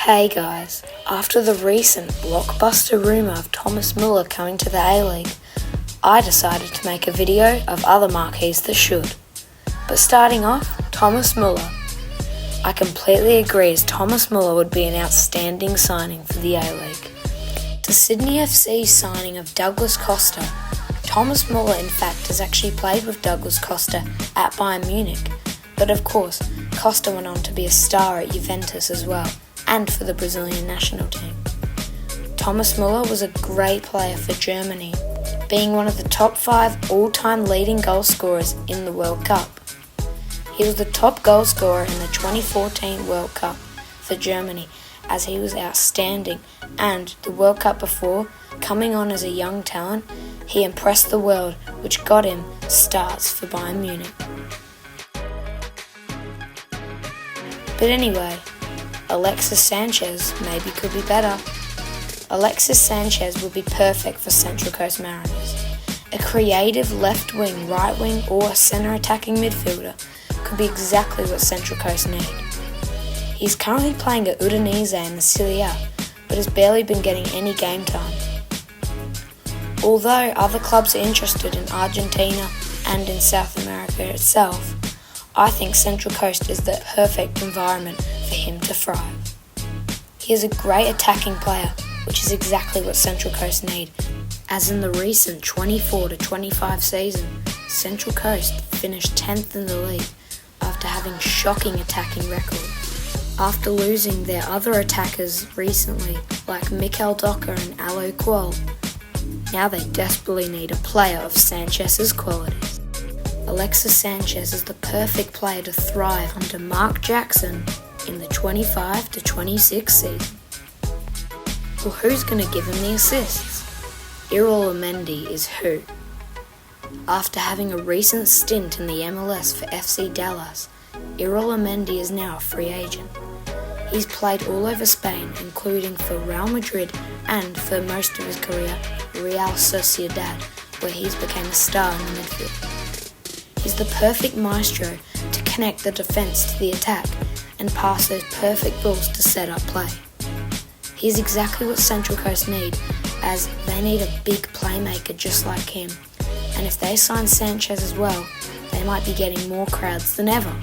Hey guys, after the recent blockbuster rumour of Thomas Muller coming to the A-League, I decided to make a video of other Marquees that should. But starting off, Thomas Muller. I completely agree as Thomas Muller would be an outstanding signing for the A-League. To Sydney FC's signing of Douglas Costa, Thomas Muller in fact has actually played with Douglas Costa at Bayern Munich, but of course Costa went on to be a star at Juventus as well, and for the Brazilian national team. Thomas Muller was a great player for Germany, being one of the top 5 all-time leading goal scorers in the World Cup. He was the top goal scorer in the 2014 World Cup for Germany, as he was outstanding, and the World Cup before, coming on as a young talent, he impressed the world, which got him starts for Bayern Munich. But anyway, Alexis Sanchez maybe could be better. Alexis Sanchez would be perfect for Central Coast Mariners. A creative left wing, right wing or centre attacking midfielder could be exactly what Central Coast need. He's currently playing at Udinese in the Serie A, but has barely been getting any game time. Although other clubs are interested in Argentina and in South America itself, I think Central Coast is the perfect environment for him to thrive. He is a great attacking player, which is exactly what Central Coast need, as in the recent 24-25 season, Central Coast finished 10th in the league after having shocking attacking record. After losing their other attackers recently, like Mikel Docker and Alo Kuol, now they desperately need a player of Sanchez's qualities. Alexis Sanchez is the perfect player to thrive under Mark Jackson in the 25-26 season. Well, who's going to give him the assists? Iraola Mendy is who. After having a recent stint in the MLS for FC Dallas, Iraola Mendy is now a free agent. He's played all over Spain, including for Real Madrid and for most of his career, Real Sociedad, where he's become a star in the midfield. He's the perfect maestro to connect the defence to the attack and pass those perfect balls to set up play. He's exactly what Central Coast need, as they need a big playmaker just like him, and if they sign Sanchez as well, they might be getting more crowds than ever.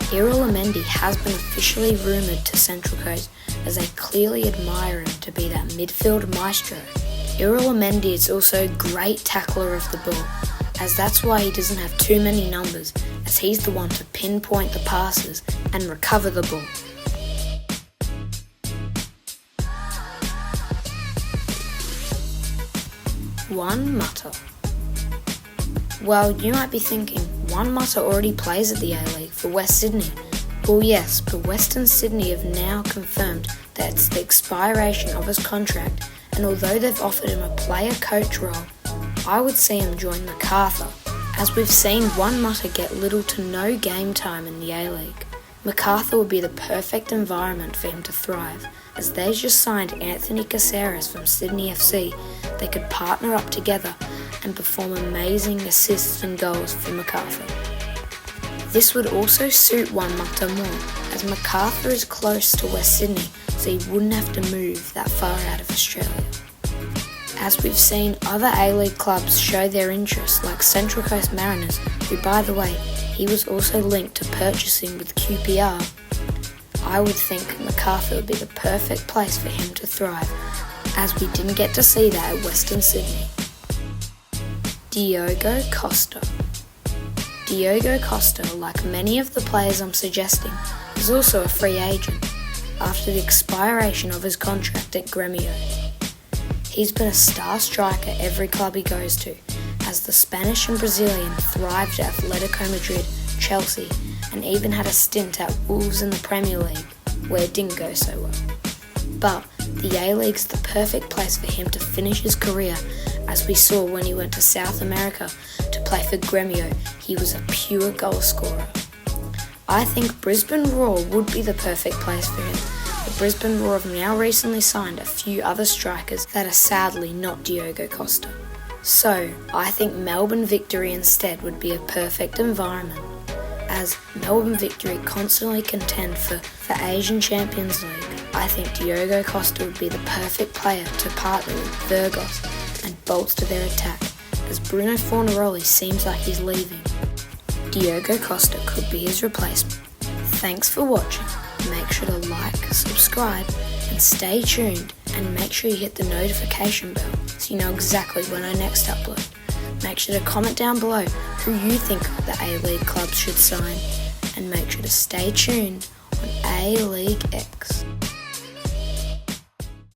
Iraola Mendy has been officially rumoured to Central Coast, as they clearly admire him to be that midfield maestro. Iraola Mendy is also a great tackler of the ball, as that's why he doesn't have too many numbers, as he's the one to pinpoint the passes and recover the ball. Juan Mata. Well, you might be thinking, Juan Mata already plays at the A-League for West Sydney. Well yes, but Western Sydney have now confirmed that it's the expiration of his contract, and although they've offered him a player-coach role, I would see him join MacArthur, as we've seen Juan Mata get little to no game time in the A-League. MacArthur would be the perfect environment for him to thrive, as they just signed Anthony Caceres from Sydney FC. They could partner up together and perform amazing assists and goals for MacArthur. This would also suit Juan Mata more, as MacArthur is close to West Sydney, so he wouldn't have to move that far out of Australia. As we've seen other A-League clubs show their interest, like Central Coast Mariners, who by the way, he was also linked to purchasing with QPR, I would think MacArthur would be the perfect place for him to thrive, as we didn't get to see that at Western Sydney. Diogo Costa. Diogo Costa, like many of the players I'm suggesting, is also a free agent after the expiration of his contract at Gremio. He's been a star striker every club he goes to, as the Spanish and Brazilian thrived at Atletico Madrid, Chelsea, and even had a stint at Wolves in the Premier League, where it didn't go so well. But the A-League's the perfect place for him to finish his career, as we saw when he went to South America to play for Gremio. He was a pure goal scorer. I think Brisbane Roar would be the perfect place for him. The Brisbane Roar have now recently signed a few other strikers that are sadly not Diogo Costa. So, I think Melbourne Victory instead would be a perfect environment, as Melbourne Victory constantly contend for the Asian Champions League. I think Diogo Costa would be the perfect player to partner with Virgos and bolster their attack, as Bruno Fornaroli seems like he's leaving. Diogo Costa could be his replacement. Thanks for watching. Make sure to like, subscribe, and stay tuned, and make sure you hit the notification bell so you know exactly when I next upload. Make sure to comment down below who you think the A-League clubs should sign, and make sure to stay tuned on A-League X.